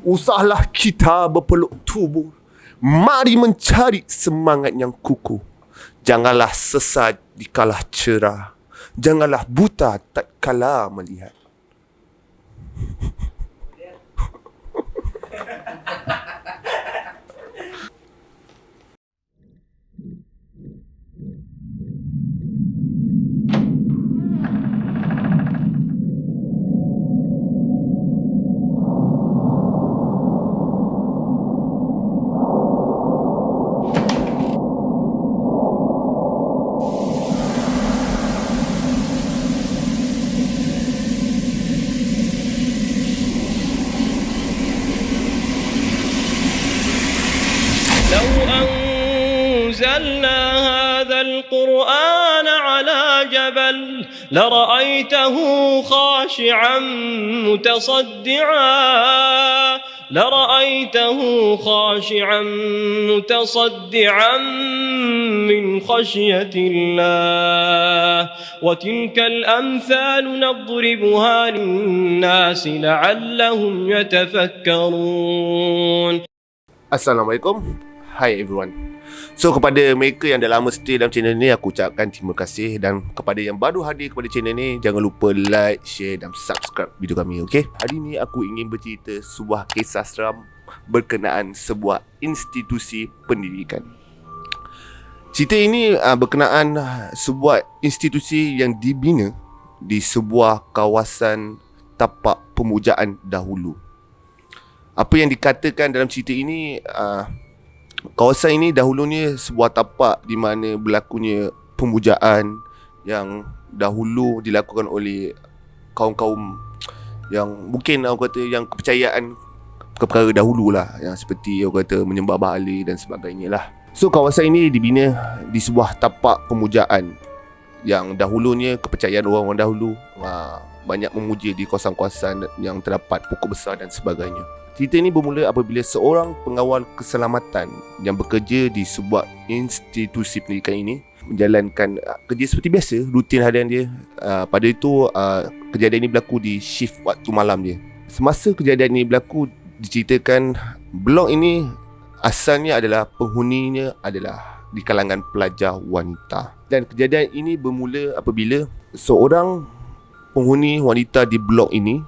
Usahlah kita berpeluk tubuh, mari mencari semangat yang kukuh. Janganlah sesat dikala cerah, janganlah buta tatkala melihat. لو أنزلنا هذا القرآن على جبل لرأيته خاشعا متصدعا من خشية الله وتلك الأمثال نضربها للناس لعلهم يتفكرون. Assalamualaikum. Hi everyone. So kepada mereka yang dah lama stay dalam channel ni, aku ucapkan terima kasih. Dan kepada yang baru hadir kepada channel ni, jangan lupa like, share dan subscribe video kami, okay? Hari ni aku ingin bercerita sebuah kisah seram berkenaan sebuah institusi pendidikan. Cerita ini berkenaan sebuah institusi yang dibina di sebuah kawasan tapak pemujaan dahulu. Apa yang dikatakan dalam cerita ini, kawasan ini dahulunya sebuah tapak di mana berlakunya pemujaan yang dahulu dilakukan oleh kaum-kaum yang mungkin aku kata yang kepercayaan perkara dahululah, yang seperti aku kata menyembah bahala dan sebagainya lah. So kawasan ini dibina di sebuah tapak pemujaan yang dahulunya kepercayaan orang-orang dahulu banyak memuja di kawasan-kawasan yang terdapat pokok besar dan sebagainya. Cerita ini bermula apabila seorang pengawal keselamatan yang bekerja di sebuah institusi pendidikan ini menjalankan kerja seperti biasa, rutin harian dia. Pada itu kejadian ini berlaku di shift waktu malam dia. Semasa kejadian ini berlaku, diceritakan blok ini asalnya adalah penghuninya adalah di kalangan pelajar wanita. Dan kejadian ini bermula apabila seorang penghuni wanita di blok ini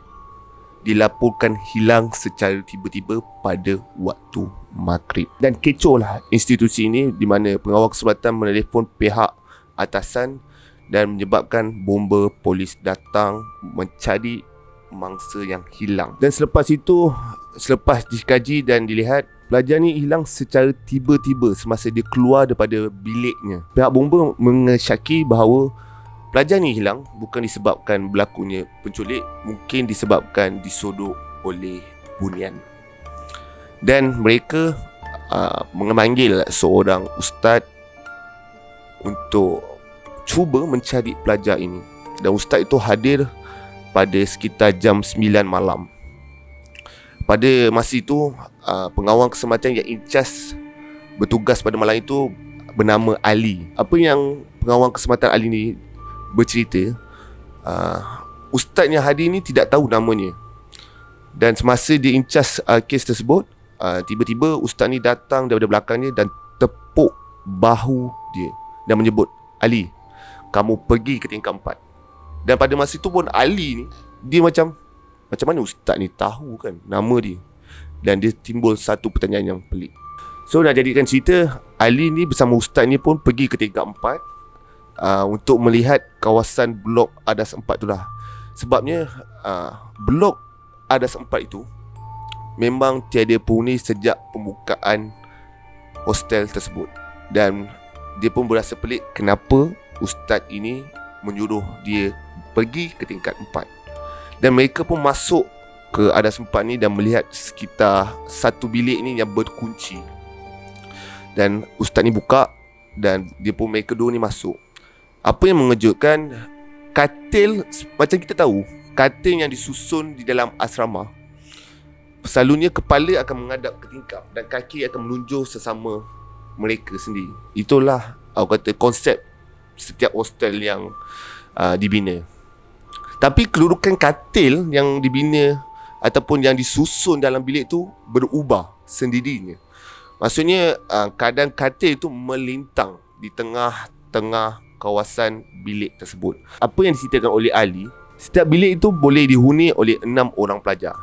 dilaporkan hilang secara tiba-tiba pada waktu maghrib. Dan kecoh lah institusi ini, di mana pengawal keselamatan menelefon pihak atasan dan menyebabkan bomba polis datang mencari mangsa yang hilang. Dan selepas itu, selepas dikaji dan dilihat, pelajar ni hilang secara tiba-tiba semasa dia keluar daripada biliknya. Pihak bomba mengesyaki bahawa pelajar ni hilang bukan disebabkan berlakunya penculik, mungkin disebabkan disodok oleh bunian. Dan mereka memanggil seorang ustaz untuk cuba mencari pelajar ini. Dan ustaz itu hadir pada sekitar jam 9 malam. Pada masa itu, pengawal keselamatan yang incas bertugas pada malam itu bernama Ali. Apa yang pengawal keselamatan Ali ni bercerita, ustaz yang hadir ni tidak tahu namanya. Dan semasa dia incas kes tersebut, tiba-tiba ustaz ni datang daripada belakangnya dan tepuk bahu dia dan menyebut, "Ali, kamu pergi ke tingkat 4." Dan pada masa itu pun Ali ni, dia macam mana ustaz ni tahu kan nama dia. Dan dia timbul satu pertanyaan yang pelik. So nak jadikan cerita, Ali ni bersama ustaz ni pun pergi ke tingkat 4 untuk melihat kawasan blok Adas 4 tu lah. Sebabnya blok Adas 4 itu memang tiada penghuni sejak pembukaan hostel tersebut. Dan dia pun berasa pelik kenapa ustaz ini menyuruh dia pergi ke tingkat 4. Dan mereka pun masuk ke Adas 4 ni dan melihat sekitar satu bilik ni yang berkunci. Dan ustaz ni buka dan mereka dua ni masuk. Apa yang mengejutkan, katil, macam kita tahu, katil yang disusun di dalam asrama, selalunya kepala akan menghadap ke tingkap dan kaki akan menunjuk sesama mereka sendiri. Itulah aku kata konsep setiap hostel yang dibina. Tapi kedudukan katil yang dibina ataupun yang disusun dalam bilik tu berubah sendirinya. Maksudnya keadaan katil tu melintang di tengah-tengah kawasan bilik tersebut. Apa yang diceritakan oleh Ali, setiap bilik itu boleh dihuni oleh 6 orang pelajar.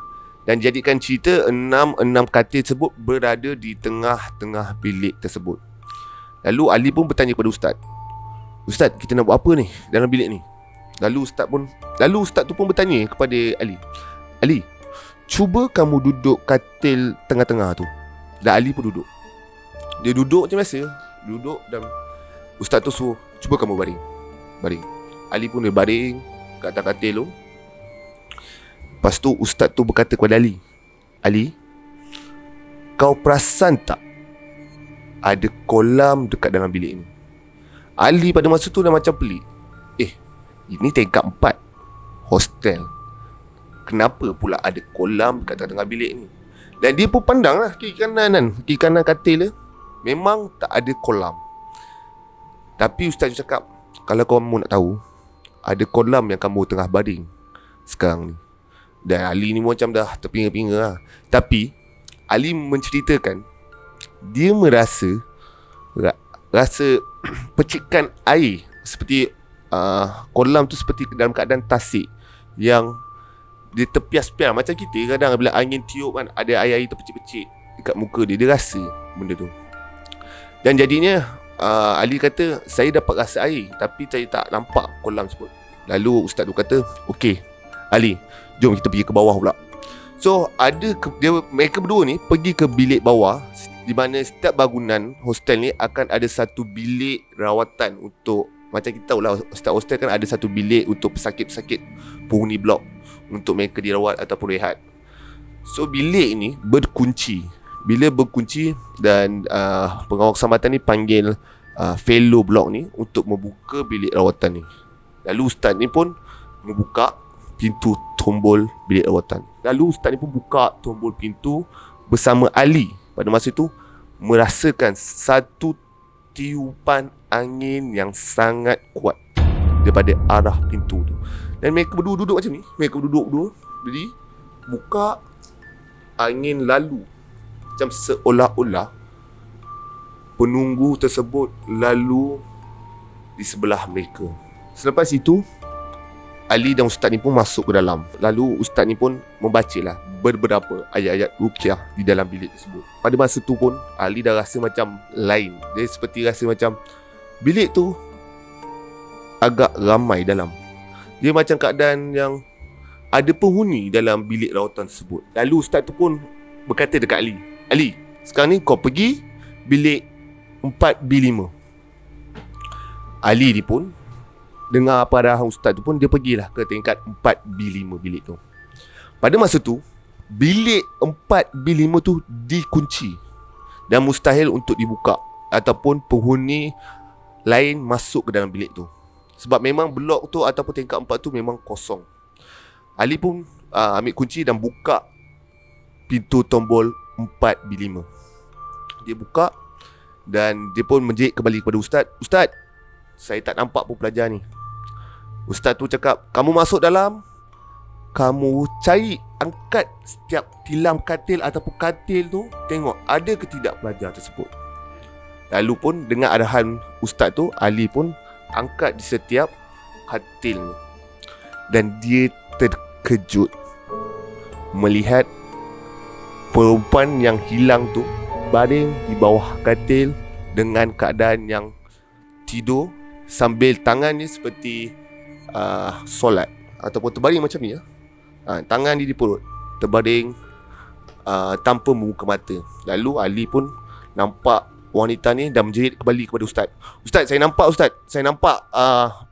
Dan jadikan cerita enam katil tersebut berada di tengah-tengah bilik tersebut. Lalu Ali pun bertanya kepada Ustaz, Ustaz, kita nak buat apa ni dalam bilik ni? Lalu Ustaz tu pun bertanya kepada Ali, Ali, cuba kamu duduk katil tengah-tengah tu. Dan Ali pun duduk. Dia duduk macam biasa, duduk, dan Ustaz tu suruh, cuba kamu baring. Ali pun dia baring kat atas katil tu. Lepas tu Ustaz tu berkata kepada Ali, Ali, kau perasan tak ada kolam dekat dalam bilik ni? Ali pada masa tu dah macam pelik. Ini tingkat 4 hostel, kenapa pula ada kolam dekat tengah-tengah bilik ni? Dan dia pun pandang lah kiri kanan katil dia, memang tak ada kolam. Tapi Ustaz cakap, kalau kamu nak tahu, ada kolam yang kamu tengah baring sekarang ni. Dan Ali ni macam dah terpinga-pinga lah. Tapi Ali menceritakan dia merasa percikan air seperti kolam tu seperti dalam keadaan tasik yang dia terpias-pias. Macam kita kadang bila angin tiup kan, ada air-air terpecik-pecik dekat muka dia. Dia rasa benda tu. Dan jadinya Ali kata, saya dapat rasa air tapi saya tak nampak kolam tersebut. Lalu Ustaz tu kata, okey Ali, jom kita pergi ke bawah pula. So mereka berdua ni pergi ke bilik bawah, di mana setiap bangunan hostel ni akan ada satu bilik rawatan untuk, macam kita tahulah setiap hostel kan ada satu bilik untuk pesakit-pesakit penghuni blok, untuk mereka dirawat ataupun rehat. So bilik ni berkunci. Bila berkunci, dan pengawal keselamatan ni panggil fellow blok ni untuk membuka bilik rawatan ni. Lalu Ustaz ni pun membuka pintu tombol bilik rawatan. Lalu Ustaz ni pun buka tombol pintu bersama Ali. Pada masa itu merasakan satu tiupan angin yang sangat kuat daripada arah pintu tu. Dan mereka berdua duduk macam ni. Mereka berdua jadi buka, angin lalu macam seolah-olah penunggu tersebut lalu di sebelah mereka. Selepas itu Ali dan Ustaz ni pun masuk ke dalam. Lalu Ustaz ni pun membacalah beberapa ayat-ayat ruqyah di dalam bilik tersebut. Pada masa tu pun Ali dah rasa macam lain. Dia seperti rasa macam bilik tu agak ramai dalam. Dia macam keadaan yang ada penghuni dalam bilik rawatan tersebut. Lalu Ustaz tu pun berkata dekat Ali, Ali, sekarang ni kau pergi bilik 4B5. Ali ni pun dengar apa arahan Ustaz tu pun, dia pergilah ke tingkat 4B5 bilik tu. Pada masa tu bilik 4B5 tu dikunci dan mustahil untuk dibuka ataupun penghuni lain masuk ke dalam bilik tu. Sebab memang blok tu ataupun tingkat 4 tu memang kosong. Ali pun ambil kunci dan buka pintu tombol 4B5. Dia buka dan dia pun menjerit kembali kepada Ustaz, Ustaz, saya tak nampak pun pelajar ni. Ustaz tu cakap, kamu masuk dalam, kamu cari, angkat setiap tilam katil ataupun katil tu, tengok ada ke tidak pelajar tersebut. Lalu pun dengan arahan Ustaz tu, Ali pun angkat di setiap katil ni. Dan dia terkejut melihat perempuan yang hilang tu baring di bawah katil dengan keadaan yang tidur sambil tangannya seperti solat ataupun terbaring macam ni ya. Tangan dia di perut, terbaring tanpa membuka mata. Lalu Ali pun nampak wanita ni dan menjerit kembali kepada Ustaz. Ustaz, saya nampak Ustaz, saya nampak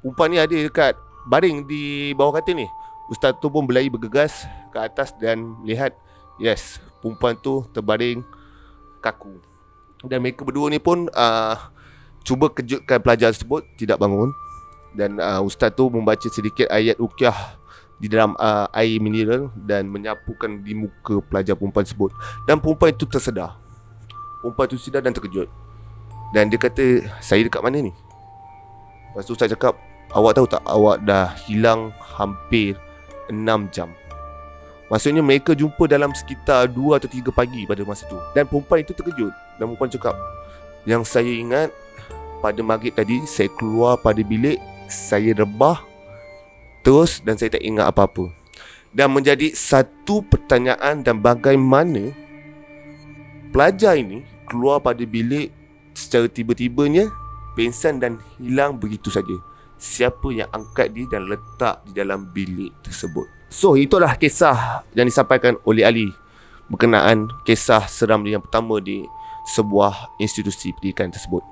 perempuan ni ada dekat baring di bawah katil ni. Ustaz tu pun berlari bergegas ke atas dan melihat, yes, perempuan tu terbaring kaku. Dan mereka berdua ni pun cuba kejutkan pelajar tersebut, tidak bangun. Dan Ustaz tu membaca sedikit ayat ruqyah di dalam air mineral dan menyapukan di muka pelajar perempuan tersebut. Dan perempuan itu tersedar. Perempuan itu sedar dan terkejut. Dan dia kata, saya dekat mana ni? Lepas tu Ustaz cakap, awak tahu tak, awak dah hilang hampir 6 jam. Maksudnya mereka jumpa dalam sekitar 2 atau 3 pagi pada masa tu. Dan perempuan itu terkejut. Dan perempuan cakap, yang saya ingat pada maghrib tadi saya keluar pada bilik, saya rebah terus dan saya tak ingat apa-apa. Dan menjadi satu pertanyaan dan bagaimana pelajar ini keluar pada bilik secara tiba-tibanya, pengsan dan hilang begitu saja. Siapa yang angkat dia dan letak di dalam bilik tersebut? So, itulah kisah yang disampaikan oleh Ali berkenaan kisah seram yang pertama di sebuah institusi pendidikan tersebut.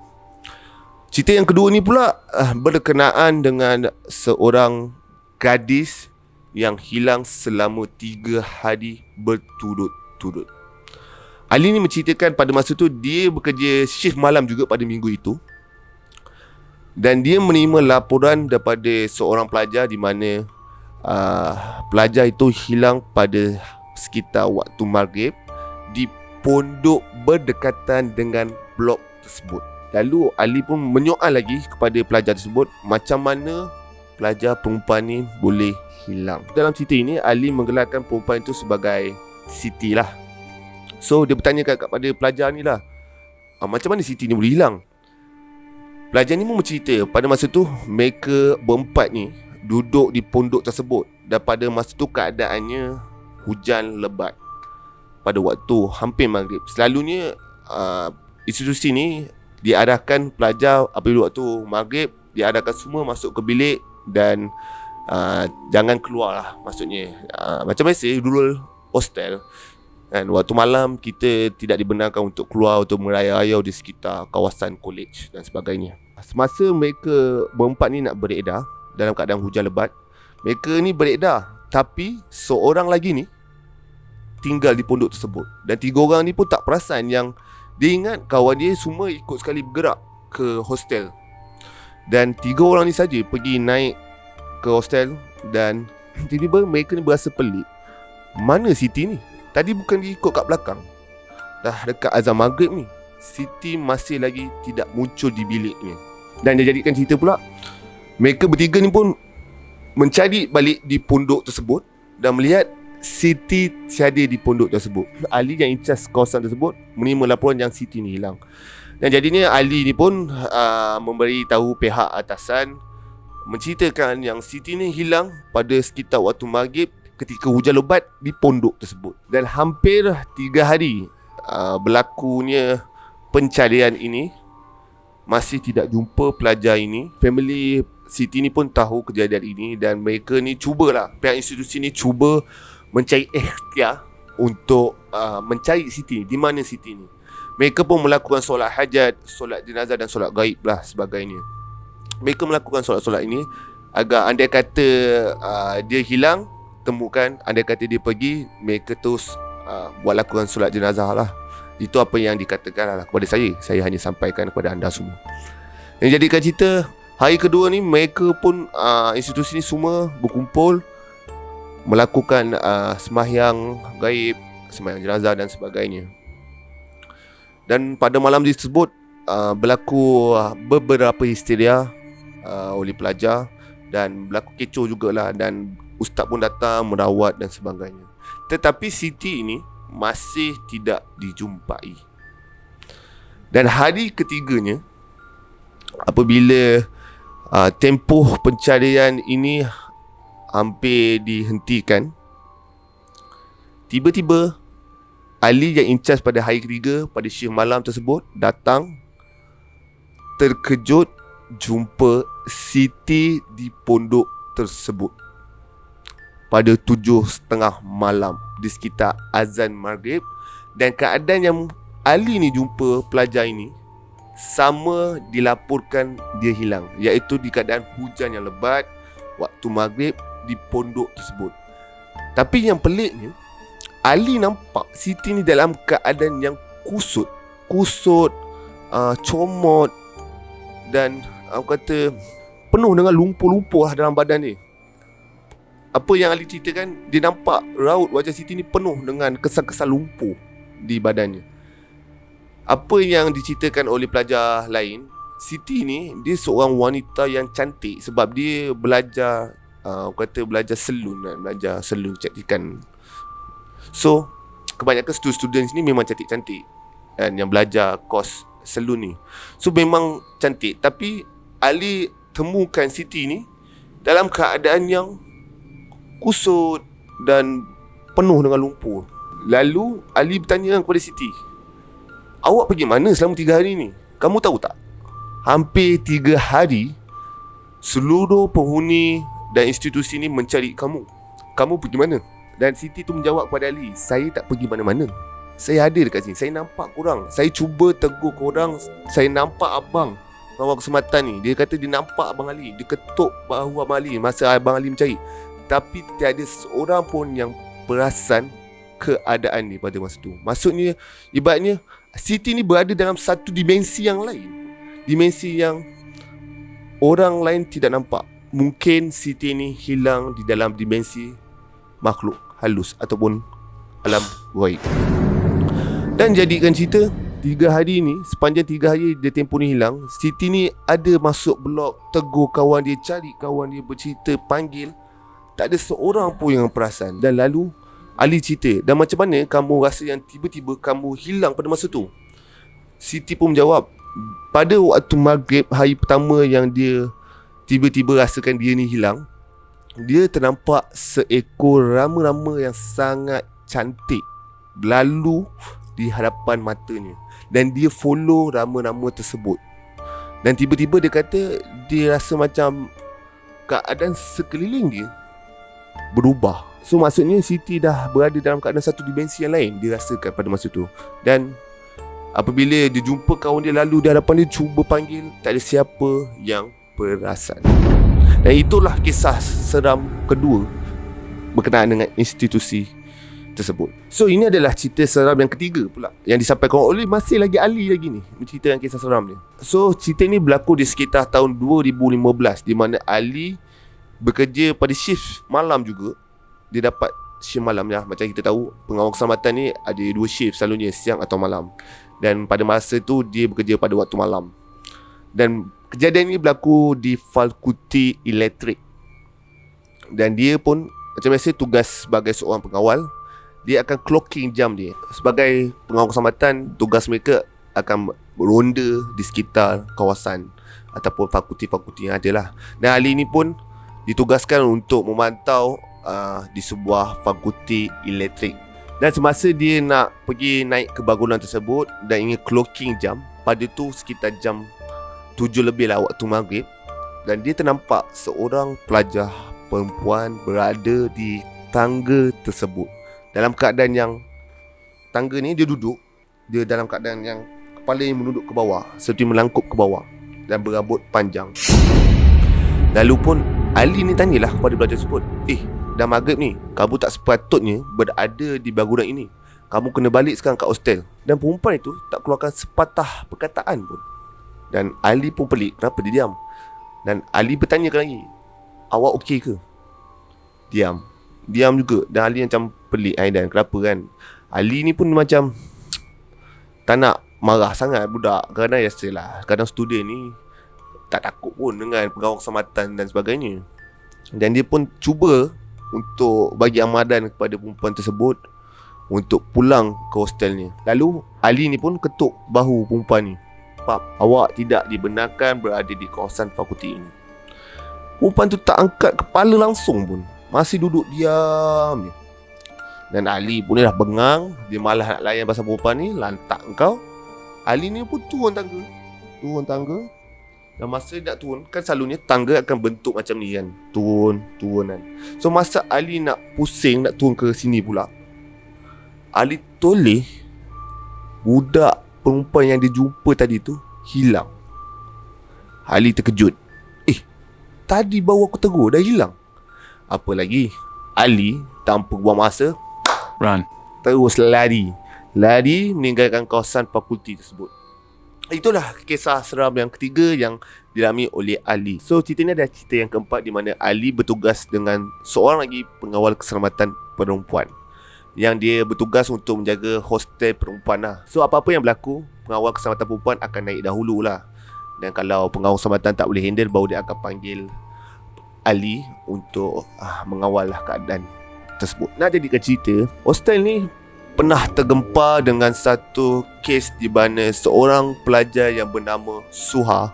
Cerita yang kedua ni pula berkenaan dengan seorang gadis yang hilang selama 3 hari berturut-turut. Ali ni menceritakan pada masa tu dia bekerja shift malam juga pada minggu itu. Dan dia menerima laporan daripada seorang pelajar di mana pelajar itu hilang pada sekitar waktu maghrib di pondok berdekatan dengan blok tersebut. Lalu Ali pun menyoal lagi kepada pelajar tersebut, macam mana pelajar perempuan ni boleh hilang. Dalam cerita ini Ali menggelarkan perempuan itu sebagai Siti lah. So dia bertanya kepada pelajar ni lah, macam mana Siti ni boleh hilang? Pelajar ni pun bercerita pada masa tu mereka berempat ni duduk di pondok tersebut. Dan pada masa tu keadaannya hujan lebat pada waktu hampir maghrib. Selalunya institusi ni diarahkan pelajar apabila waktu maghrib, diarahkan semua masuk ke bilik dan jangan keluar lah. Maksudnya macam biasa dulu hostel kan, waktu malam kita tidak dibenarkan untuk keluar untuk merayau-rayau di sekitar kawasan college dan sebagainya. Semasa mereka berempat ni nak beredar dalam keadaan hujan lebat, mereka ni beredar, tapi seorang lagi ni tinggal di pondok tersebut. Dan 3 orang ni pun tak perasan yang dia ingat kawan dia semua ikut sekali bergerak ke hostel. Dan 3 orang ni saja pergi naik ke hostel. Dan tiba-tiba mereka ni berasa pelik. Mana Siti ni? Tadi bukan dia ikut kat belakang. Dah dekat azan maghrib ni, Siti masih lagi tidak muncul di biliknya. Dan dia jadikan cerita pula, mereka bertiga ni pun mencari balik di pondok tersebut dan melihat Siti tiada di pondok tersebut. Ali yang incas kawasan tersebut menerima laporan yang Siti ni hilang. Dan jadinya Ali ni pun memberi tahu pihak atasan, menceritakan yang Siti ni hilang pada sekitar waktu maghrib ketika hujan lebat di pondok tersebut. Dan hampir 3 hari berlakunya pencarian ini, masih tidak jumpa pelajar ini. Family Siti ni pun tahu kejadian ini dan mereka ni cubalah, pihak institusi ni cuba mencari ikhtiar untuk mencari Siti ni. Di mana Siti ni? Mereka pun melakukan solat hajat, solat jenazah dan solat gaib lah sebagainya. Mereka melakukan solat-solat ini agar andai kata dia hilang, temukan. Andai kata dia pergi, mereka terus buat lakukan solat jenazah lah. Itu apa yang dikatakan lah kepada saya. Saya hanya sampaikan kepada anda semua. Yang jadikan cerita, hari kedua ni mereka pun institusi ni semua berkumpul melakukan sembahyang gaib, sembahyang jenazah dan sebagainya. Dan pada malam tersebut berlaku beberapa histeria oleh pelajar dan berlaku kecoh jugalah, dan ustaz pun datang merawat dan sebagainya. Tetapi Siti ini masih tidak dijumpai. Dan hari ketiganya, apabila tempoh pencarian ini hampir dihentikan, tiba-tiba Ali yang incas pada hari ketiga pada shift malam tersebut datang, terkejut jumpa Siti di pondok tersebut pada 7:30 malam di sekitar azan maghrib. Dan keadaan yang Ali ni jumpa pelajar ini sama dilaporkan dia hilang, iaitu di keadaan hujan yang lebat waktu maghrib di pondok tersebut. Tapi yang peliknya, Ali nampak Siti ni dalam keadaan yang kusut, comot, dan aku kata penuh dengan lumpur-lumpur lah dalam badan dia. Apa yang Ali ceritakan, dia nampak raut wajah Siti ni penuh dengan kesan-kesan lumpur di badannya. Apa yang diceritakan oleh pelajar lain, Siti ni dia seorang wanita yang cantik sebab dia belajar belajar salon, belajar salon kecantikan So kebanyakan student ni memang cantik-cantik, dan yang belajar kos salon ni. So memang cantik. Tapi Ali temukan Siti ni dalam keadaan yang kusut dan penuh dengan lumpur. Lalu Ali bertanya kepada Siti, awak pergi mana selama 3 hari ni? Kamu tahu tak, hampir 3 hari seluruh penghuni dan institusi ni mencari kamu. Kamu pergi mana? Dan Siti tu menjawab kepada Ali, saya tak pergi mana-mana. Saya ada dekat sini. Saya nampak korang. Saya cuba tegur korang. Saya nampak abang Pengawal Keselamatan ni. Dia kata dia nampak Abang Ali. Dia ketuk bahu Abang Ali masa Abang Ali mencari. Tapi tiada seorang pun yang perasan keadaan ni pada masa tu. Maksudnya, ibaratnya Siti ni berada dalam satu dimensi yang lain. Dimensi yang orang lain tidak nampak. Mungkin Siti ni hilang di dalam dimensi makhluk halus ataupun alam gaib. Dan jadikan cerita 3 hari ni, sepanjang 3 hari dia tempoh ni hilang, Siti ni ada masuk blog, tegur kawan dia, cari kawan dia, bercerita, panggil. Tak ada seorang pun yang perasan. Dan lalu Ali cerita, dan macam mana kamu rasa yang tiba-tiba kamu hilang pada masa tu? Siti pun menjawab, pada waktu maghrib hari pertama yang dia tiba-tiba rasakan dia ni hilang, dia ternampak seekor rama-rama yang sangat cantik lalu di hadapan matanya. Dan dia follow rama-rama tersebut. Dan tiba-tiba dia kata dia rasa macam keadaan sekeliling dia berubah. So maksudnya Siti dah berada dalam keadaan satu dimensi yang lain, dia rasakan pada masa tu. Dan apabila dia jumpa kawan dia lalu di hadapan dia, cuba panggil, tak ada siapa yang perasan. Dan itulah kisah seram kedua berkenaan dengan institusi tersebut. So ini adalah cerita seram yang ketiga pula yang disampaikan oleh masih lagi Ali lagi ni, menceritakan kisah seram dia. So cerita ni berlaku di sekitar tahun 2015, di mana Ali bekerja pada shift malam juga. Dia dapat shift malam ya. Macam kita tahu, pengawal keselamatan ni ada 2 shift selalunya, siang atau malam. Dan pada masa tu dia bekerja pada waktu malam. Dan kejadian ni berlaku di Fakulti Elektrik. Dan dia pun macam biasa tugas sebagai seorang pengawal. Dia akan clocking jam dia. Sebagai pengawal keselamatan, tugas mereka akan beronda di sekitar kawasan ataupun fakulti-fakulti yang ada lah. Dan Ali ni pun ditugaskan untuk memantau di sebuah fakulti elektrik. Dan semasa dia nak pergi naik ke bangunan tersebut dan ingin clocking jam, pada tu sekitar jam 7 lebih lah waktu maghrib, dan dia ternampak seorang pelajar perempuan berada di tangga tersebut. Dalam keadaan yang tangga ni dia duduk, dia dalam keadaan yang kepalanya menunduk ke bawah, seperti melangkup ke bawah, dan berambut panjang. Lalu pun Ali ni tanyalah kepada pelajar tersebut, dah maghrib ni, kamu tak sepatutnya berada di bangunan ini. Kamu kena balik sekarang kat hostel. Dan perempuan itu tak keluarkan sepatah perkataan pun. Dan Ali pun pelik, kenapa dia diam. Dan Ali bertanyakan lagi, awak okey ke? Diam juga. Dan Ali macam pelik, Aidan, kenapa kan? Ali ni pun macam tak nak marah sangat budak, kerana biasalah, kadang student ni tak takut pun dengan pengawal keselamatan dan sebagainya. Dan dia pun cuba untuk bagi amaran kepada perempuan tersebut untuk pulang ke hostelnya. Lalu Ali ni pun ketuk bahu perempuan ni, Pak, awak tidak dibenarkan berada di kawasan fakulti ini. Perempuan tu tak angkat kepala langsung pun, masih duduk diam je. Dan Ali pun dah bengang, dia malah nak layan pasal perempuan ni, lantak kau. Ali ni pun turun tangga. Dan masa nak turun, kan selalunya tangga akan bentuk macam ni kan, turun kan. So masa Ali nak pusing, nak turun ke sini pula, Ali toleh budak perempuan yang dia jumpa tadi tu hilang. Ali terkejut. Tadi baru aku tegur, dah hilang. Apa lagi, Ali tanpa buang masa, Run. terus lari meninggalkan kawasan fakulti tersebut. Itulah kisah seram yang ketiga yang dialami oleh Ali. So cerita ni adalah cerita yang keempat, di mana Ali bertugas dengan seorang lagi pengawal keselamatan perempuan yang dia bertugas untuk menjaga hostel perempuan lah. So apa-apa yang berlaku, pengawal keselamatan perempuan akan naik dahulu lah. Dan kalau pengawal keselamatan tak boleh handle, baru dia akan panggil Ali untuk mengawal lah keadaan tersebut. Nak jadikan cerita, hostel ni pernah tergempar dengan satu kes di mana seorang pelajar yang bernama Suha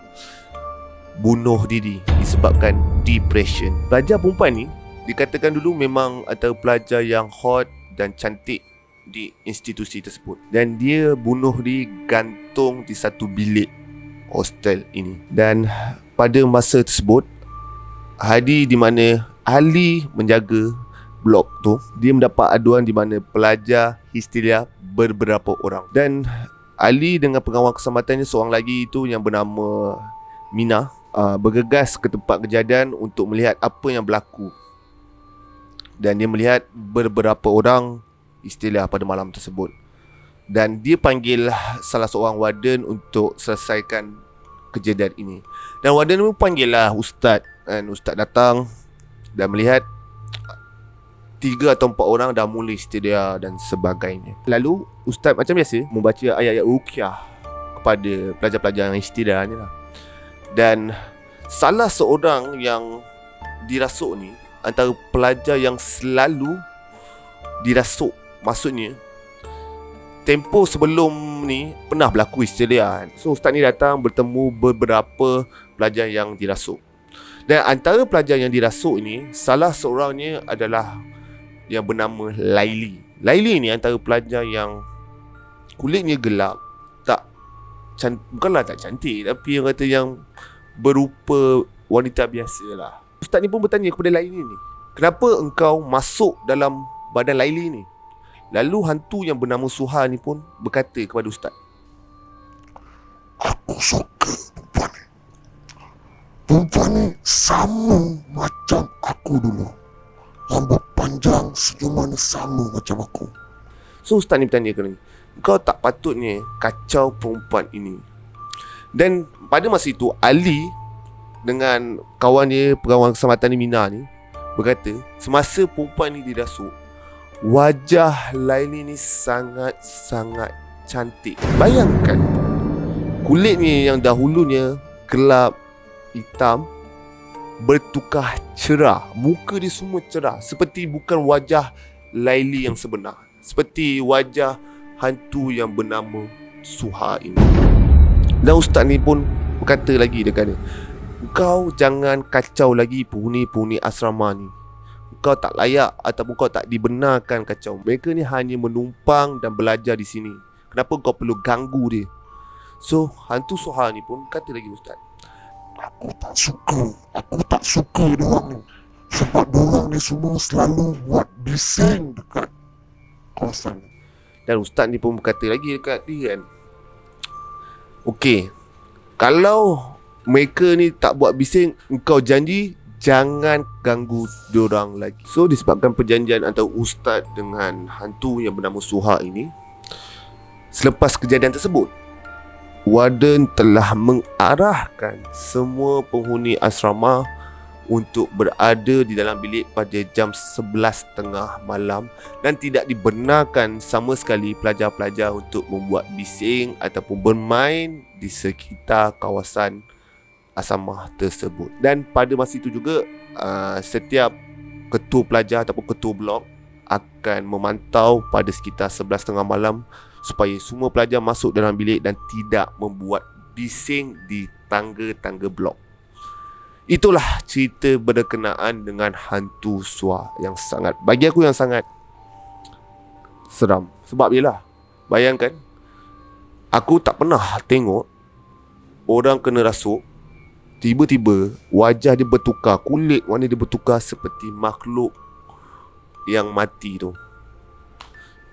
bunuh diri disebabkan depression. Pelajar perempuan ni dikatakan dulu memang antara pelajar yang hot dan cantik di institusi tersebut, dan dia bunuh diri gantung di satu bilik hostel ini. Dan pada masa tersebut, hari di mana ahli menjaga blok tu, dia mendapat aduan di mana pelajar histeria beberapa orang, dan Ali dengan pengawal keselamatannya seorang lagi itu yang bernama Mina bergegas ke tempat kejadian untuk melihat apa yang berlaku. Dan dia melihat beberapa orang histeria pada malam tersebut, dan dia panggil salah seorang warden untuk selesaikan kejadian ini. Dan warden pun panggil lah ustaz, dan ustaz datang dan melihat 3 atau 4 orang dah mula histeria dan sebagainya. Lalu ustaz macam biasa membaca ayat-ayat ruqyah kepada pelajar-pelajar yang histeria ni lah. Dan salah seorang yang dirasuk ni antara pelajar yang selalu dirasuk. Maksudnya tempoh sebelum ni pernah berlaku histeria. So ustaz ni datang bertemu beberapa pelajar yang dirasuk. Dan antara pelajar yang dirasuk ni, salah seorangnya adalah yang bernama Laili. Laili ni antara pelajar yang kulitnya gelap, bukanlah tak cantik, tapi yang kata yang berupa wanita biasa lah. Ustaz ni pun bertanya kepada Laili ni, kenapa engkau masuk dalam badan Laili ni? Lalu hantu yang bernama Suha ni pun berkata kepada ustaz, aku suka perempuan ni. Perempuan ni sama macam aku dulu. Rambut panjang senyuman sama macam aku. So ustaz ni bertanya ke ni, kau tak patutnya kacau perempuan ini. Dan pada masa itu Ali dengan kawan dia pengawal keselamatan ni, Mina ni, berkata semasa perempuan ni dirasuk, wajah Laili ni sangat-sangat cantik. Bayangkan kulitnya yang dahulunya gelap, hitam, bertukar cerah. Muka dia semua cerah, seperti bukan wajah Laili yang sebenar, seperti wajah hantu yang bernama Suha ini. Dan ustaz ni pun berkata lagi dekat dia, kau jangan kacau lagi penghuni-penghuni asrama ni. Kau tak layak ataupun kau tak dibenarkan kacau. Mereka ni hanya menumpang dan belajar di sini. Kenapa kau perlu ganggu dia? So hantu Suha ni pun kata lagi ustaz, Aku tak suka diorang ni. Sebab diorang ni semua selalu buat bising dekat kawasan ni. dan ustaz ni pun berkata lagi dekat dia kan, okey, kalau mereka ni tak buat bising, engkau janji jangan ganggu diorang lagi. So disebabkan perjanjian antara ustaz dengan hantu yang bernama Suha ini, selepas kejadian tersebut, warden telah mengarahkan semua penghuni asrama untuk berada di dalam bilik pada jam 11.30 malam, dan tidak dibenarkan sama sekali pelajar-pelajar untuk membuat bising ataupun bermain di sekitar kawasan asrama tersebut. Dan pada masa itu juga setiap ketua pelajar ataupun ketua blok akan memantau pada sekitar 11.30 malam supaya semua pelajar masuk dalam bilik dan tidak membuat bising di tangga-tangga blok. Itulah cerita berkenaan dengan hantu Suha yang sangat, bagi aku yang sangat seram. Sebab yelah, bayangkan, aku tak pernah tengok orang kena rasuk, tiba-tiba wajah dia bertukar, kulit warna dia bertukar seperti makhluk yang mati tu.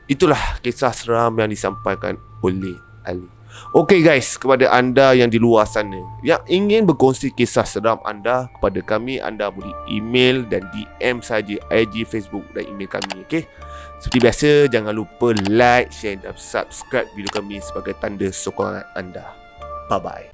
Itulah kisah seram yang disampaikan oleh Ali. Okey guys, kepada anda yang di luar sana yang ingin berkongsi kisah seram anda kepada kami, anda boleh email dan DM saja IG, Facebook dan email kami. Okey, seperti biasa, jangan lupa like, share dan subscribe video kami sebagai tanda sokongan anda. Bye bye.